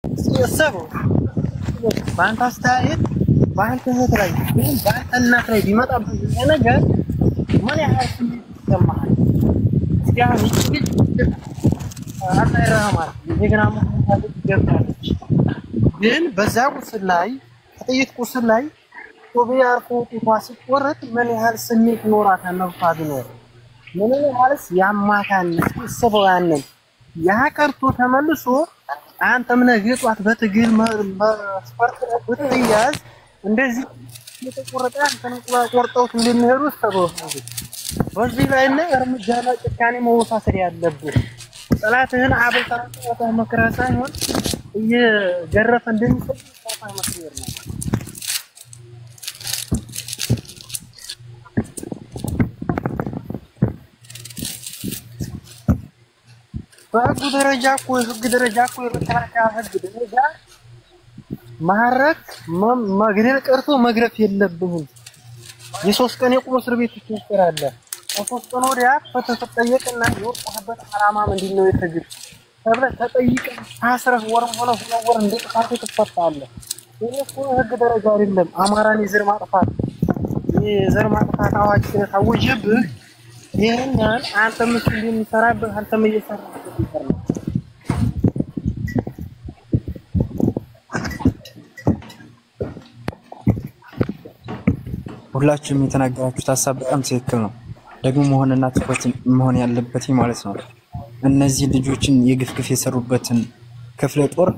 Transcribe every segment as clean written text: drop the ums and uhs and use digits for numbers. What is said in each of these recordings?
يسبوا بانت استايد بانت هتراي بانت الناس راي بيمطا انا جاي ما لي عارف يسمعها يعني አላ ይራማል እንደገና ማለት ይገባለች ግን በዛው ቁስል ላይ ጥይት ቁስል ላይ ቶቢያ አርፎ ጧስ ቆረጥ ምን ያህል ስሜት ኖራት ነውፋ ቢኖር ምን ያህልስ ያማታን ስበው ያንን ያ ቀርቶ ተመልሶ አንተም ነገ ጧት በትግል መስፈርት ብትያዝ እንደዚህ የተቆረጠ አንተን ቆርጠው እንደሚሄዱ ሰበው በዚህ ላይ እና እርምጃና ጭካኔ መወሳሰድ ያለበት طلعتهن عابل طلعتها مكراسه هون يجرف እንደም ሰፋ መስየር ነው በህግ ደረጃ እኮ የተከራከረ ህግ ደረጃ ማረክ መግደል ቀርቶ መግረፍ የለብህም የሶስት ቀን የቁም እስር ቤት ትሽራለ ሶስት ቀን ወዲያ ፈተጠየቀና የወጣበት አላማ ምንድነው የተግል ተብለ ተጠይቀ ታስረህ ወርም ሆነ ወር እንደጥፋት ተፈታለ ይሄ ህግ ደረጃ አይደለም አማራን የዘር ማጥፋት አዋጅ ታወጀብህ ይሄንን አንተ ምስል የሚሰራብህ አንተም እየሰራህበት ይፈርም ሁላችሁም የተናገራችሁት ሐሳብ በጣም ትክክል ነው ደግሞ መሆንና ትኩረት መሆን ያለበት ማለት ነው እነዚህ ልጆችን የግፍግፍ የሰሩበትን ክፍለ ጦር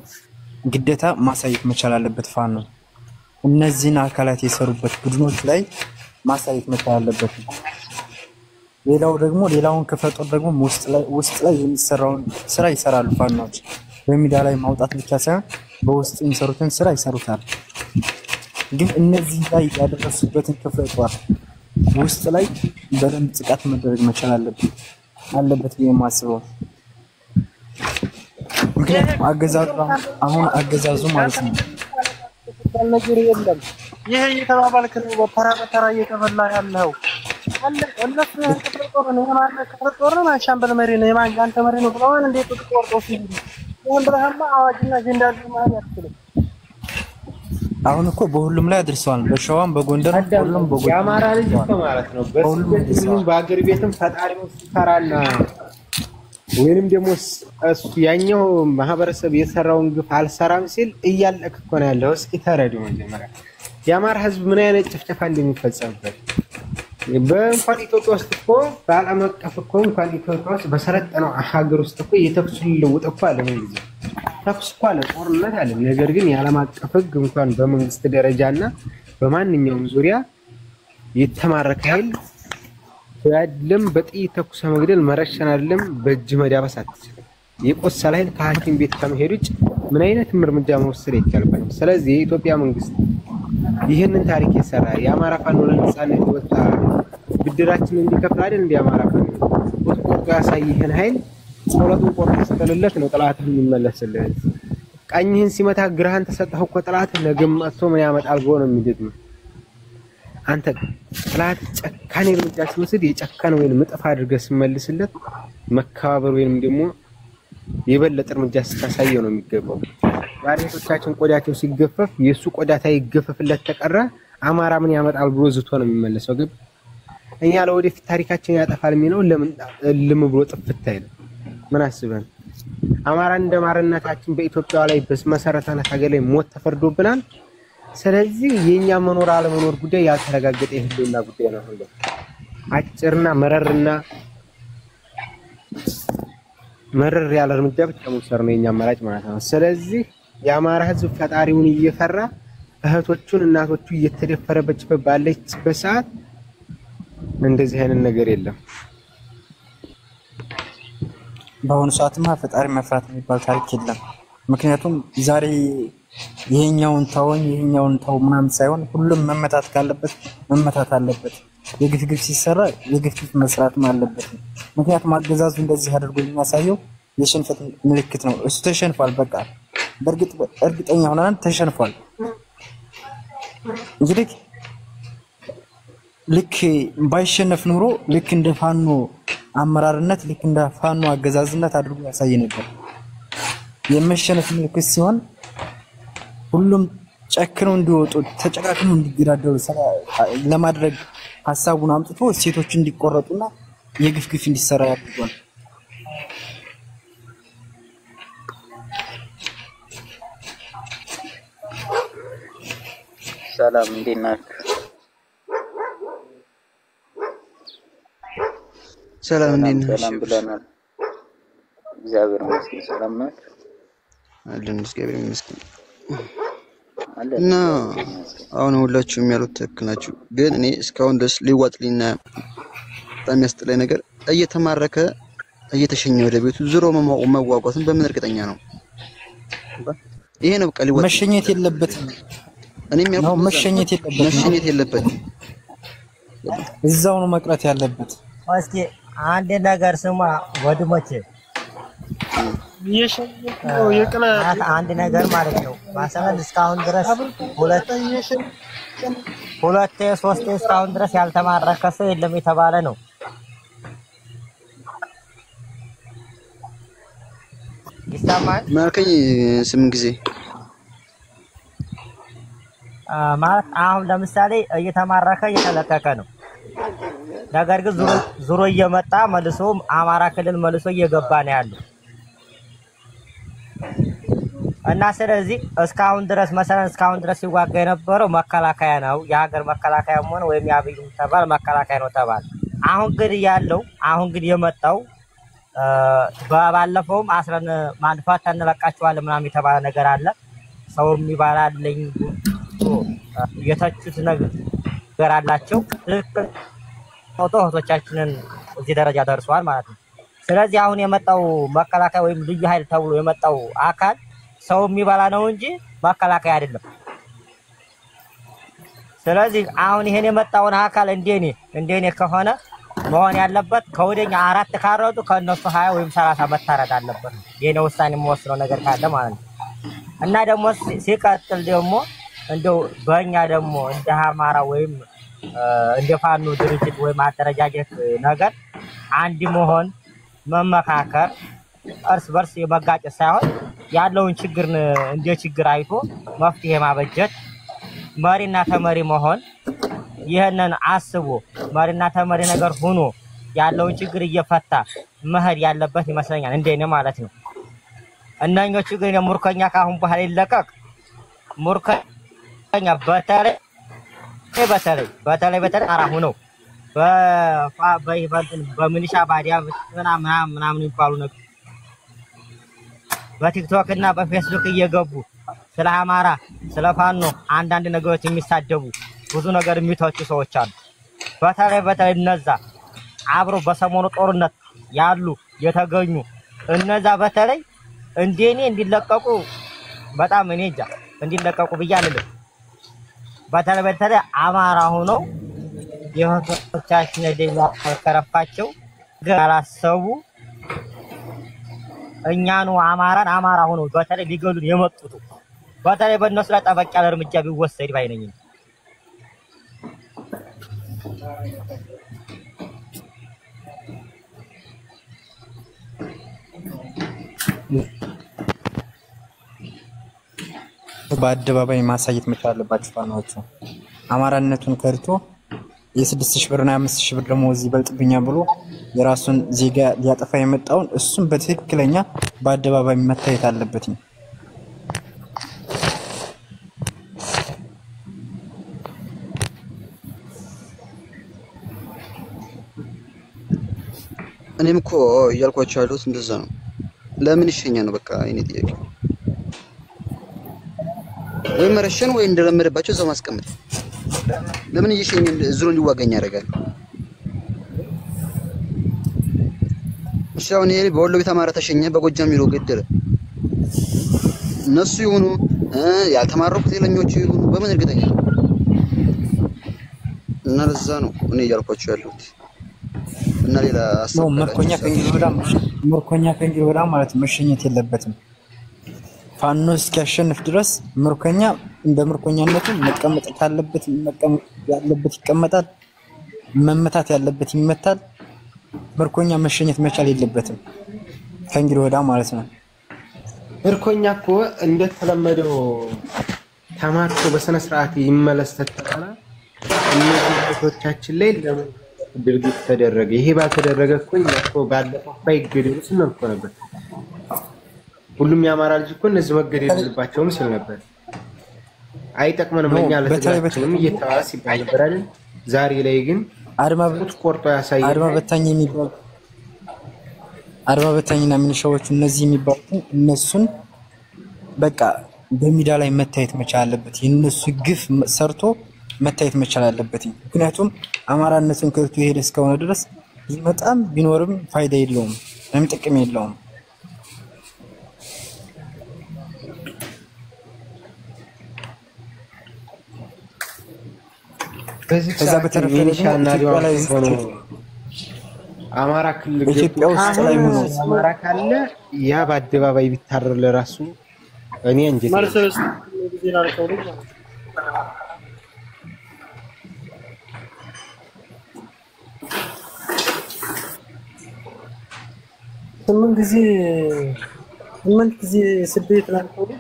ግዴታ ማሳየት መቻል አለበት ፋኖ እነዚህን አካላት የሰሩበት ቡድኖች ላይ ማሳየት መቻል አለበት ሌላውን ክፍለ ጦር ደግሞ ውስጥ ላይ የሚሰራውን ስራ ይሰራሉ ፋኖች በሚዲያ ላይ ማውጣት ብቻ ሳይሆን በውስጥ የሚሰሩትን ስራ ይሰሩታል ግን እነዚህ ላይ ያደረሱበትን ክፍለ ጦር ውስጥ ላይ በደንብ ጥቃት መደረግ መቻል አለበት በማስበው ምክንያቱም አገዛዙ ማለት ነው ነገር የለም ይሄ የተባባልክ ነው በተራ እየተበላ ያለው አለ እነሱ ተፈጥሮ ነው ማለት ተፈጥሮ ነው ሻምበል መሪ ነው የማን አንተ መሪ ነው ብለዋን እንዴት ተቆርጦ ሲሉ ወንድራማ አዋጅና ጀንዳል ማለት ያስችላል አሁን እኮ በሁሉም ላይ አድርሰዋል በሸዋም በጎንደር ሁሉም በጎንደር ያማራ ልጅ እኮ ማለት ነው በሁሉም በአገር ቤትም ፈጣሪው ሲፈራና ወይንም ደግሞ እሱ ያኛው ማህበረሰብ የሰራውን ግፍ አልሰራም ሲል እያለክ እኮ ነው ያለው እስኪ ተረዱ መጀመሪያ ያማራ ህዝብ ምን አይነት ጭፍጨፋ እንደሚፈጸምበት በእንኳን ኢትዮጵያ ውስጥ እኮ በዓለም አቀፍ እኮ እንኳን ኢትዮጵያ ውስጥ በሰለጠነው ሀገር ውስጥ እኮ የተኩስ ልውውጥ እኮ አለ ምን ጊዜ ተኩስ እኮ አለ ጦርነት አለ ነገር ግን የዓለም አቀፍ ህግ እንኳን በመንግስት ደረጃና በማንኛውም ዙሪያ የተማረከ ኃይል ያለም በጥይት ተኩስ መግደል መረሸን አይደለም በእጅ መዳበስ አትችልም የቆሰለ ኃይል ከሐኪም ቤት ከመሄድ ውጭ ምን አይነት እርምጃ መውሰድ ይቻላል ስለዚህ የኢትዮጵያ መንግስት ይሄንን ታሪክ የሰራ የአማራ ፋኖ ለነጻነት ወጣ ብድራችን እንዲከፍል አይደል እንደ አማራ ፋኖ ወጥቶ ያሳይህን ኃይል ጸሎቱን ቆርጦ ስተለለት ነው ጥላትህ የሚመለስልህ ቀኝህን ሲመታ ግራህን ተሰጠው እኮ ጥላትህ ነገም መጥቶ ምን ያመጣል ብሎ ነው የሚደግም አንተ ጥላት ጨካኔ እርምጃ ሲወስድ የጨካኔ ወይንም መጥፋ አድርገህ ሲመልስለት መከባበር ወይንም ደግሞ የበለጠ እርምጃ ስታሳየው ነው የሚገባው ባሪያቶቻችን ቆዳቸው ሲገፈፍ የሱ ቆዳታ ይገፈፍለት ተቀረ አማራ ምን ያመጣል ብሎ ዝቶ ነው የሚመለሰው ግን እኛ ለወደፊት ታሪካችን ያጠፋል የሚለው ለምን ብሎ ጥፍት አይደል ምን አስበን አማራ እንደማርነታችን በኢትዮጵያ ላይ በመሰረታነት ሀገር ላይ ሞት ተፈርዶብናል ስለዚህ የኛ መኖር አለመኖር ጉዳይ ያልተረጋገጠ የህልውና ጉዳይ ነው ሁሉ አጭርና መረር ያለ እርምጃ ብቻ መውሰድ ነው የኛ አማራጭ ማለት ነው ስለዚህ የአማራ ህዝብ ፈጣሪውን እየፈራ እህቶቹን እናቶቹ እየተደፈረበችበት ባለችበት ሰዓት እንደዚህ አይነት ነገር የለም በአሁኑ ሰዓትማ ፈጣሪ መፍራት የሚባል ታሪክ የለም ምክንያቱም ዛሬ ይሄኛውን ታው ምናምን ሳይሆን ሁሉም መመታት ካለበት መመታት አለበት የግፍግፍ ሲሰራ የግፍግፍ መስራት አለበት ምክንያቱም አገዛዙ እንደዚህ አድርጎ የሚያሳየው የሽንፈት ምልክት ነው እሱ ተሸንፏል በቃ እርግጠኛ ሆነን ተሸንፏል እንግዲህ ልክ ባይሸነፍ ኑሮ ልክ እንደ ፋኖ አመራርነት ልክ እንደ ፋኖ አገዛዝነት አድርጎ ያሳይ ነበር የመሸነፍ ምልክት ሲሆን ሁሉም ጨክነው እንዲወጡ ተጨካክነው እንዲገዳደሉ ለማድረግ ሐሳቡን አምጥቶ ሴቶች እንዲቆረጡና የግፍግፍ እንዲሰራ ያደርጋል። ሰላም እንዴት ናችሁ? ሰላም እንዴት ናችሁ? ሰላም ብለናል። እግዚአብሔር ይመስገን። ሰላም ናችሁ? አለን እግዚአብሔር ይመስገን። እና አሁን ሁላችሁም ያሉት ትክክል ናችሁ። ግን እኔ እስካሁን ድረስ ሊዋጥልኝና በጣም የሚያስጠላኝ ነገር እየተማረከ እየተሸኘ ወደ ቤቱ ዞሮ መዋጓትን በምን እርግጠኛ ነው? ይሄ ነው በቃ ሊዋጥ መሸኘት የለበትም። እኔም ያልኩት መሸኘት የለበትም። እዛው ነው መቅረት ያለበት። እስኪ አንድ ነገር ስማ ወንድሞቼ፣ አንድ ነገር ማለት ነው። ማሰመን እስካሁን ድረስ ሁለቴ ሶስቴ እስካሁን ድረስ ያልተማረከ ሰው የለም የተባለ ነው። ይሰማል ማርከኝ 8 ጊዜ ማለት አሁን ለምሳሌ እየተማረከ እየተለቀቀ ነው። ነገር ግን ዙሮ እየመጣ መልሶ አማራ ክልል መልሶ እየገባ ነው ያለው እና ስለዚህ እስካሁን ድረስ ሲዋጋ የነበረው መከላከያ ነው። የሀገር መከላከያም ሆነ ወይም የአብይ ተባል መከላከያ ነው ተባለ። አሁን ግን የመጣው ባለፈውም አስረን ማንፋት እንለቃቸዋለን ምናምን የተባለ ነገር አለ። ሰው የሚባላልኝ የተቹት ነገር አላቸው። ትክክል እህቶቻችንን እዚህ ደረጃ ደርሰዋል ማለት ነው። ስለዚህ አሁን የመጣው መከላከያ ወይም ልዩ ኃይል ተብሎ የመጣው አካል ሰው የሚባላ ነው እንጂ መከላከያ አይደለም። ስለዚህ አሁን ይሄን የመጣውን አካል እንደኔ ከሆነ መሆን ያለበት ከወደኛ 4 ካረጡ ከነሱ 20 ወይም 30 መታረድ አለበት። የኔ ውሳኔ የምወስነው ነገር ካለ ማለት ነው። እና ደግሞ ሲቀጥል ደግሞ እንደው በእኛ ደግሞ እንደ አማራ ወይም እንደ ፋኖ ድርጅት ወይም አደረጃጀት ነገር አንድ መሆን መመካከር፣ እርስ በርስ የመጋጨት ሳይሆን ያለውን ችግር እንደ ችግር አይቶ መፍትሄ ማበጀት፣ መሪና ተመሪ መሆን፣ ይሄንን አስቦ መሪና ተመሪ ነገር ሆኖ ያለውን ችግር እየፈታ መሄድ ያለበት ይመስለኛል እንደኔ ማለት ነው። እነኞቹ ግን ሙርከኛ ካሁን በኋላ ይለቀቅ ሙርከኛ በተለይ አራሁ ነው በሚሊሻ ባዲያ ምናምን ይባሉ ነገር በቲክቶክ እና በፌስቡክ እየገቡ ስለ አማራ ስለ ፋኖ አንዳንድ ነገሮች የሚሳደቡ ብዙ ነገር የሚተቹ ሰዎች አሉ። በተለይ እነዛ አብሮ በሰሞኑ ጦርነት ያሉ የተገኙ እነዛ በተለይ እንደኔ እንዲለቀቁ በጣም እኔ እንጃ እንዲለቀቁ ብያለሁ። በተለይ አማራ ሆነው የሆቶቻችን ደኛ ከረፋቸው ገራሰቡ እኛኑ አማራ ሆነው በተለይ ሊገሉን የመጡት በተለይ በእነሱ ላይ ጠበቅ ያለ እርምጃ ቢወሰድ ባይነኝ። በአደባባይ ማሳየት መቻል አለባቸው ፋኖቹ። አማራነቱን ከርቶ የ6000 ብርና 5000 ብር ደሞዝ ይበልጥብኛል ብሎ የራሱን ዜጋ ሊያጠፋ የመጣውን እሱም በትክክለኛ በአደባባይ መታየት አለበት። እኔም እኮ እያልኳቸው ያሉት እንደዛ ነው። ለምን ይሸኛል ነው በቃ እኔ ጥያቄ። ወይ መረሸን ወይ እንደለመደባቸው እዛው ማስቀመጥ። ለምን እየሸኘ ዙሮ እንዲዋጋኝ ያደርጋል? እሺ አሁን ይሄ በወሎ ቤት አማራ ተሸኘ፣ በጎጃም ይሮ ገደለ። እነሱ ይሁኑ ያልተማረኩት ሌላኞቹ ይሁኑ በምን እርግጠኛ ነው? እና ለዛ ነው እኔ እያልኳቸው ያሉት። እና ሌላ ነው ምርኮኛ ከእንግዲህ ወዲያ ማለት መሸኘት የለበትም። ፋኖ እስኪያሸንፍ ድረስ ምርኮኛ እንደ ምርኮኛነቱ መቀመጥ ካለበት መቀመጥ ያለበት ይቀመጣል፣ መመታት ያለበት ይመታል። ምርኮኛ መሸኘት መቻል የለበትም ከእንግዲህ ወዲያ ማለት ነው። ምርኮኛ እኮ እንደተለመደው ተማርቶ በስነ ስርዓት ይመለስ ተተባለ እነዚህ እህቶቻችን ላይ ለምን ድርጊት ተደረገ? ይሄ ባልተደረገ እኮ እኮ ባለፈው ባይገደሉ ስንል እኮ ነበር። ሁሉም ያማራ ልጅ እኮ እነዚህ መገደል የለባቸውም ሲል ነበር። አይጠቅመንም ለኛ ለትግላችንም እየተባለ ሲባል ነበር አይደል? ዛሬ ላይ ግን አድማ ቆርጦ ያሳያል። አድማ በታኝና ሚሊሻዎቹ እነዚህ የሚባሉት እነሱን በቃ በሚዲያ ላይ መታየት መቻል አለበት። የነሱ ግፍ ሰርቶ መታየት መቻል አለበት። ምክንያቱም አማራነቱን ከርቱ ይሄድ እስከሆነ ድረስ በጣም ቢኖርም ፋይዳ የለውም፣ ምንም ጥቅም የለውም። ከዛ በተረፈ ሚሊሻና ዲዋላይ ሆኖ አማራ ክልል ኢትዮጵያ ውስጥ ላይ ሆኖ አማራ ካለ ያ በአደባባይ ቢታረር ለራሱ እኔ እንጂ ማርሰስ ዲናር ተውሉ ስምንት ጊዜ ስደት ላልተውሉ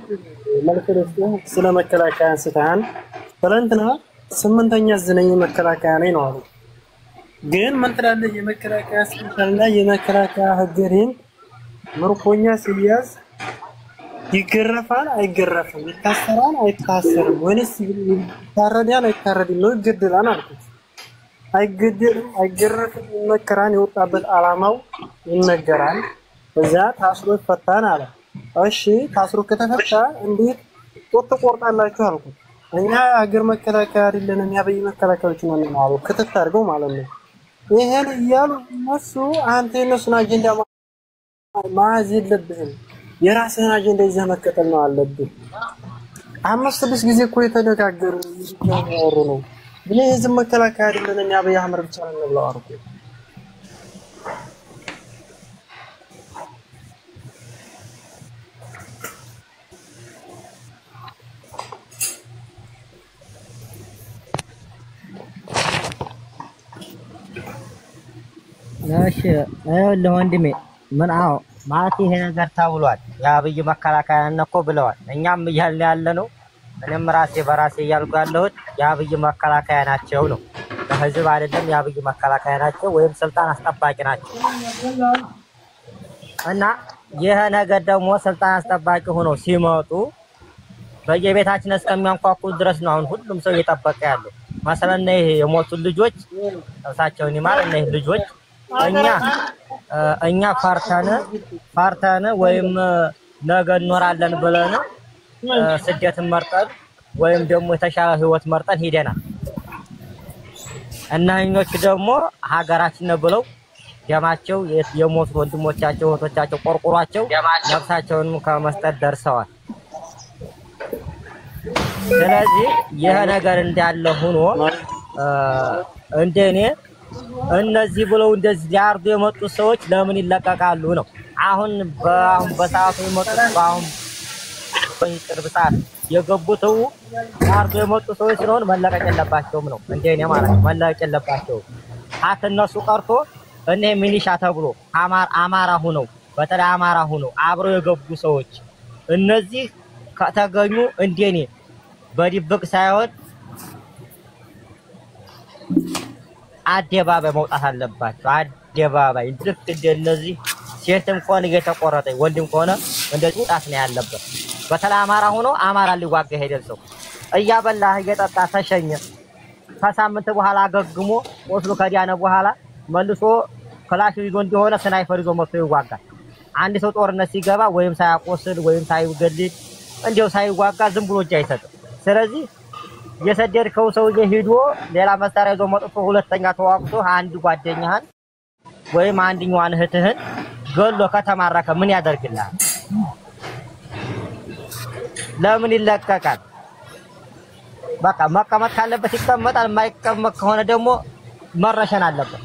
መልከለስቱ ስለመከላከያ አንስተን ትናንትና ስምንተኛ ዝነኝ መከላከያ ነው አሉ። ግን ምን ትላለህ? የመከላከያ ስልጣንና የመከላከያ ህገሬን ምርኮኛ ሲያዝ ይገረፋል አይገረፍም? ይታሰራል አይታሰርም? ወይስ ይታረዳል አይታረድም? ነው ይገደላል አልኩት። አይገደልም አይገረፍም። መከራን የወጣበት አላማው ይነገራል። እዛ ታስሮ ይፈታን አለ። እሺ ታስሮ ከተፈታ እንዴት ጦር ትቆርጣላችሁ አልኩት። እኛ ሀገር መከላከያ አይደለንም፣ ያበይ መከላከያዎች ነን ማለት ክትት አድርገው ማለት ነው። ይሄን እያሉ እነሱ አንተ የነሱን አጀንዳ ማዝ የለብህም፣ የራስህን አጀንዳ ይዘህ መከተል ነው አለብህ። 5-6 ጊዜ እኮ የተነጋገሩ ይወሩ ነው። ግን የህዝብ መከላከያ አይደለንም፣ ያበይ አህመድ ብቻ ነን ብለው አርኩ። እሺ ለወንድሜ ምን ማለት ይሄ ነገር ተብሏል። የአብይ መከላከያ ነን እኮ ብለዋል። እኛም እያልን ያለነው እኔም ራሴ በራሴ እያልኩ ያለሁት የአብይ መከላከያ ናቸው ነው። ለህዝብ አይደለም፣ የአብይ መከላከያ ናቸው ወይም ስልጣን አስጠባቂ ናቸው። እና ይሄ ነገር ደግሞ ስልጣን አስጠባቂ ሆኖ ሲመጡ በየቤታችን እስከሚያንኳኩ ድረስ ነው አሁን ሁሉም ሰው እየጠበቀ ያለው። መሰለና ይሄ የሞቱ ልጆች እሳቸውን ይማር እና ይሄ ልጆች እኛ ፋርተን ወይም ነገ እንኖራለን ብለን ስደትን መርጠን ወይም ደግሞ የተሻለ ህይወት መርጠን ሄደናል። እና እኞች ደግሞ ሀገራችን ነው ብለው ደማቸው የሞቱ ወንድሞቻቸው እህቶቻቸው ቆርቆሯቸው ነፍሳቸውንም ከመስጠት ደርሰዋል። ስለዚህ ይሄ ነገር እንዳለ ሆኖ እንደኔ እነዚህ ብለው እንደዚህ ሊያርዱ የመጡ ሰዎች ለምን ይለቀቃሉ ነው? አሁን በሰዓቱ የመጡት በአሁን ቅርብ ሰዓት የገቡት ሊያርዱ የመጡ ሰዎች ስለሆነ መለቀቅ የለባቸውም ነው እንደኔ ማለት ነው። መለቀቅ የለባቸውም። እነሱ ቀርቶ እኔ ሚሊሻ ተብሎ አማራ ሆነው በተለይ አማራ ሆነው አብረው የገቡ ሰዎች እነዚህ ከተገኙ እንደኔ በድብቅ ሳይሆን አደባባይ መውጣት አለባቸው። አደባባይ ልክ እንደነዚህ ሴትም ከሆነ እየተቆረጠ ወንድም ከሆነ እንደዚህ ውጣት ነው ያለበት። በተለይ አማራ ሆኖ አማራ ሊዋጋ ሄደል ሰው እያበላህ እየጠጣ ተሸኘ ከሳምንት በኋላ አገግሞ ወስሎ ከዲያነ በኋላ መልሶ ክላሽ ይዞ እንደሆነ ስናይፈር ይዞ መጥቶ ይዋጋል። አንድ ሰው ጦርነት ሲገባ ወይም ሳያቆስል ወይም ሳይገድል እንዲያው ሳይዋጋ ዝም ብሎ እጅ አይሰጥም። ስለዚህ የሰደድከው ሰውዬ ሄዶ ሌላ መሳሪያ ይዞ መጥቶ ሁለተኛ ተዋቅቶ አንድ ጓደኛህን ወይም አንድኛዋን እህትህን ገሎ ከተማረከ ምን ያደርግልሃል? ለምን ይለቀቃል? በቃ መቀመጥ ካለበት ይቀመጣል። የማይቀመጥ ከሆነ ደግሞ መረሸን አለበት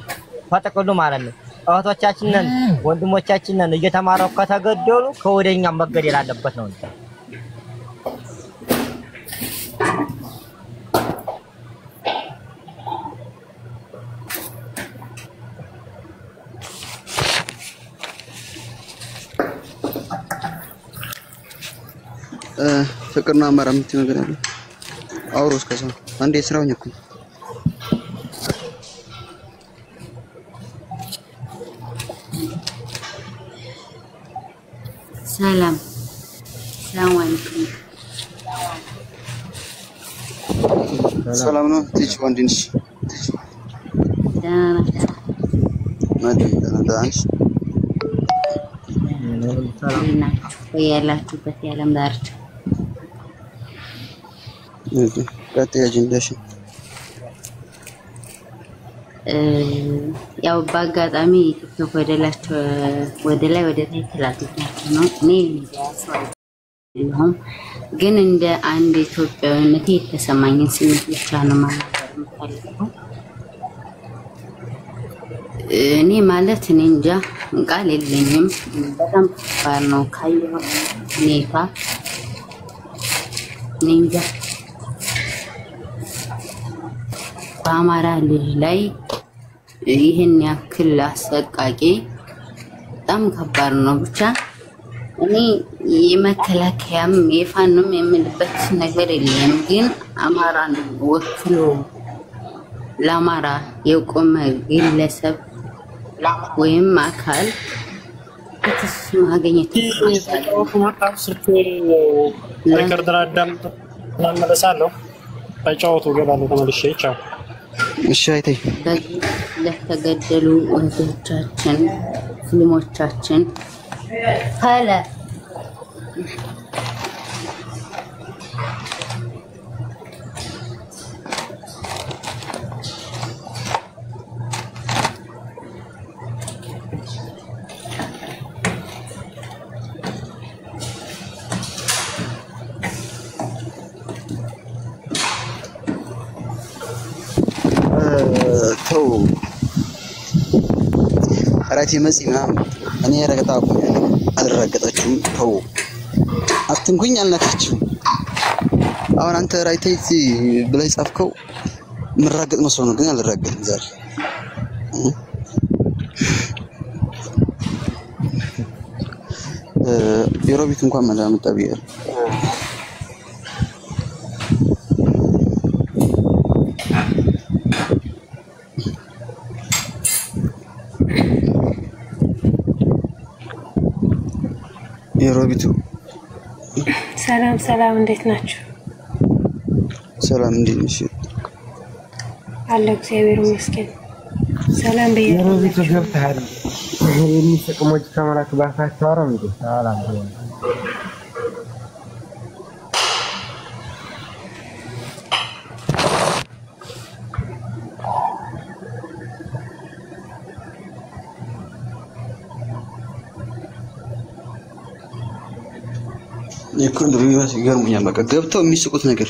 ፈጥቅሉ ማለት ነው። እህቶቻችንን ወንድሞቻችንን እየተማረኩ ከተገደሉ ከወደኛ መገደል አለበት ነው። ፍቅርና አማራ የምትይው ነገር አለ? አውሮስ ከዛ አንዴ ስራውኝ እኮ ሰላም አለይኩም ሰላም ነው ትች ወንድንሽ ማደንዳንሽ ያላችሁበት የዓለም ዳርቻ ቀጥታ አጀንዳሽ ያው በአጋጣሚ ቲክቶክ ወደ ላይ ወደ ታች ተላልፏቸው ነው እኔ ግን እንደ አንድ ኢትዮጵያዊነት የተሰማኝን ስሜት ብቻ ነው ማለት የምፈልገው እኔ ማለት እኔ እንጃ ቃል የለኝም በጣም ከባድ ነው ካየው ሁኔታ እኔ እንጃ በአማራ ልጅ ላይ ይሄን ያክል አሰቃቂ በጣም ከባድ ነው ብቻ እኔ የመከላከያም የፋንም የምልበት ነገር የለም ግን አማራን ወክሎ ለአማራ የቆመ ግለሰብ ወይም አካል ከተስማ ማግኘት ሪከርድ አዳምጥ ተመለሳለሁ ታጫውቱ ገባለሁ ተመልሼ ቻው እሺ አይተይ ለተገደሉ ወንዶቻችን ሙስሊሞቻችን ሀላ ተው አራቲ መጽና እኔ ረገጣው አልረገጠችም ተው አትንኩኝ አልነካችም አሁን አንተ ራይቴት ብለህ ጻፍከው ምራገጥ መስሎ ነው ግን አልረገጥም ዛሬ የሮቢት እንኳን መላምጣ ቢያል የሮቢቱ ሰላም እንዴት ናችሁ ሰላም እንዴት ነሽ አለ እግዚአብሔር ይመስገን ሰላም በየ የሮቢቱ ገብተሃል የሚሰቅሞች ከመላክ ባካቸው አረም እንዴ ሰላም የኮንዶ ቢባስ ይገርሙኛል በቃ ገብተው የሚስቁት ነገር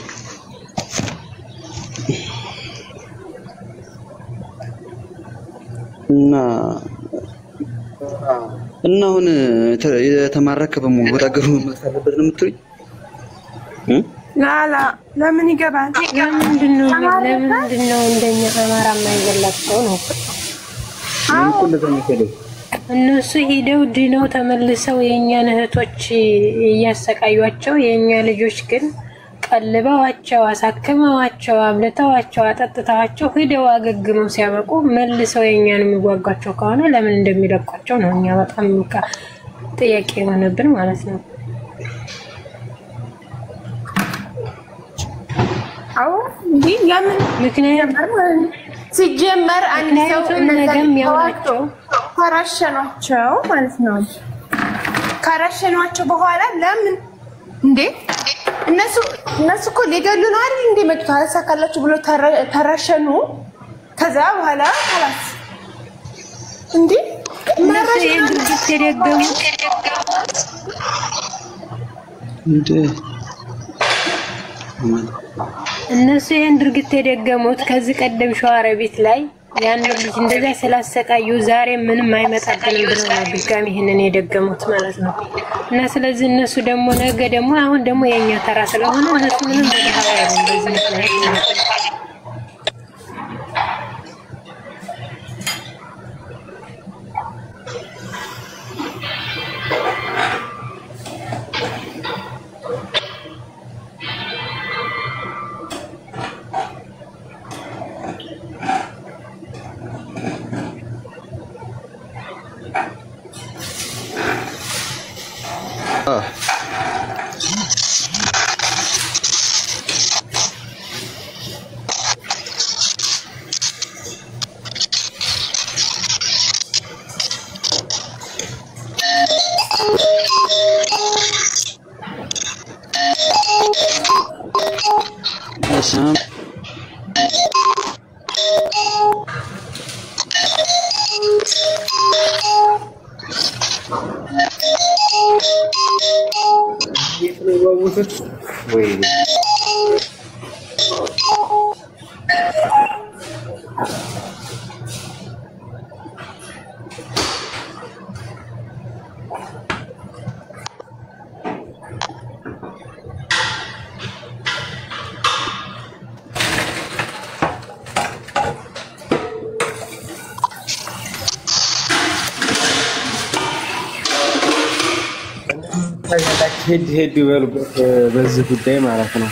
እና አሁን የተማረከ በሙሉ ወደ አገሩ መመለስ አለበት ነው የምትሉኝ ላላ ለምን ይገባል ለምንድነው እንደኛ አማራ የማይገለጸው ነው እነሱ ሄደው ድነው ተመልሰው የኛን እህቶች እያሰቃዩአቸው የኛ ልጆች ግን ቀልበዋቸው አሳክመዋቸው አብልተዋቸው አጠጥተዋቸው ሄደው አገግመው ሲያበቁ መልሰው የኛን የሚጓጓቸው ከሆነ ለምን እንደሚለቋቸው ነው እኛ በጣም ጥያቄ የሆነብን ማለት ነው አዎ እንዴ ለምን ምክንያቱም ሲጀመር አንድ ሰው ነገም ያወራቸው ካራሸኗቸው ማለት ነው ካራሸኗቸው በኋላ ለምን እንዴ እነሱ እኮ ሊገሉ ነው አይደል እንዴ መጥቶ አሳካላችሁ ብሎ ተራሸኑ ከዛ በኋላ خلاص እንዴ ማራሸኑ ተደገሙ እንዴ እነሱ ይሄን ድርጊት የደገሙት ከዚህ ቀደም ሸዋሮቢት ላይ ያን ልጅ እንደዛ ስላሰቃዩ ዛሬ ምንም አይመጣብንም ብለው ነው ድጋሚ ይሄንን የደገሙት ማለት ነው እና ስለዚህ እነሱ ደግሞ ነገ ደግሞ አሁን ደግሞ የኛ ተራ ስለሆነ እነሱ ምንም ነገር አይደለም በዚህ ምክንያት በስመ አብ ወይኔ ሄድ ይበሉበት በዚህ ጉዳይ ማለት ነው።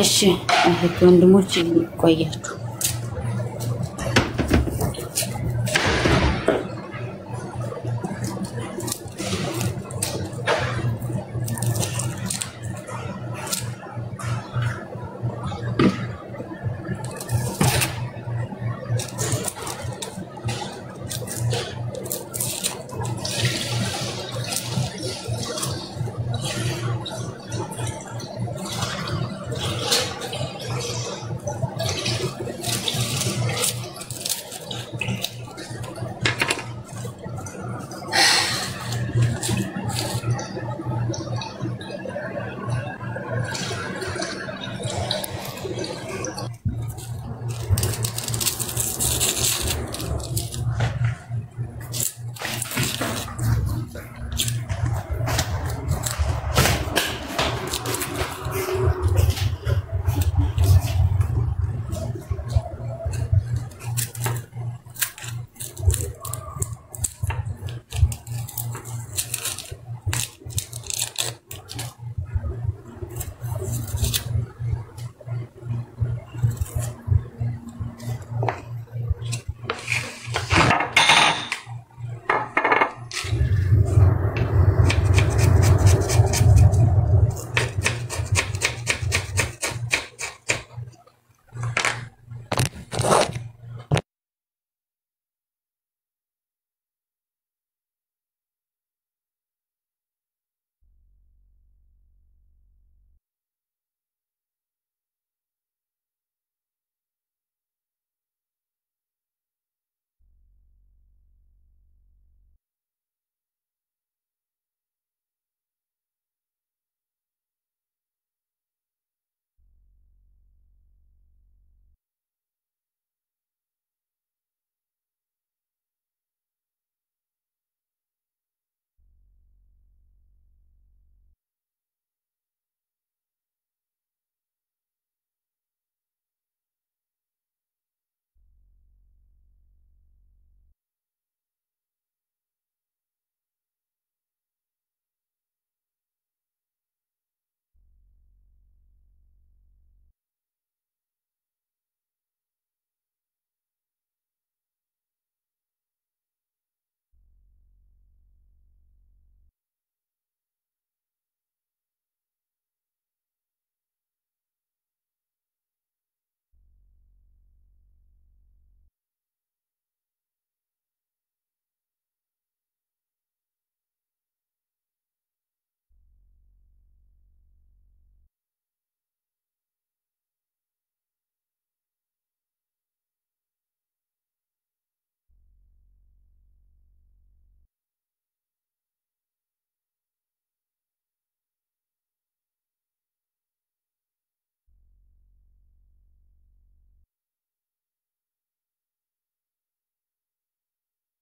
እሺ እህት ወንድሞች ቆያችሁ